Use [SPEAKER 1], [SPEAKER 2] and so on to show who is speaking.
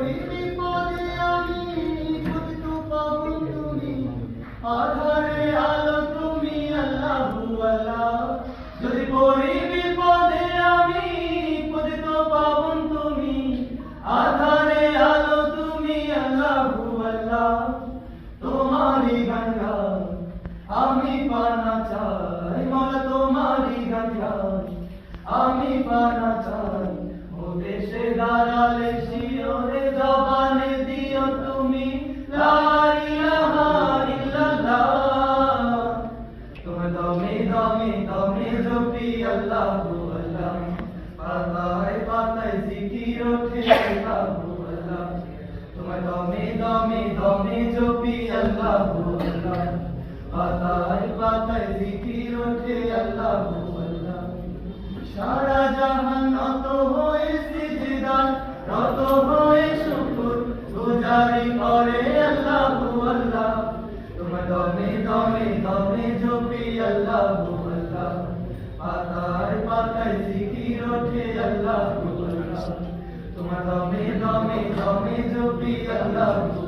[SPEAKER 1] পড়ি বিপদে আমি পতিত পাবন তুমি, আধারে আলো তুমি আল্লাহু আল্লাহ। যদি পড়ি বিপদে আমি পতিত পাবন তুমি, আধারে আলো তুমি আল্লাহু আল্লাহ। তোমারই গান গাই আমি পানা চাই মৌলা, তোমারই গান গাই আমি পানা চাই। ও দেশে দাঁড়ালে শিওরে জবানে দিও তুমি লা ইলাহা ইল্লাল্লাহ। তোমার দমে দমে দমে জপি আল্লাহু আল্লাহ, পাতায় পাতায় জিকির ওঠে আল্লাহু আল্লাহ। তোমার দমে দমে দমে জপি আল্লাহু আল্লাহ, পাতায় পাতায় জিকির ওঠে আল্লাহু আল্লাহ। সারা জাহান নত হয়ে সিজদায়, নত হয়ে শুকর গুজারি করে আল্লাহু আল্লাহ। তোমার দমে দমে দমে জপি আল্লাহু আল্লাহ, পাতায় পাতায় জিকির ওঠে আল্লাহু আল্লাহ। তোমার দমে দমে দমে জপি আল্লাহু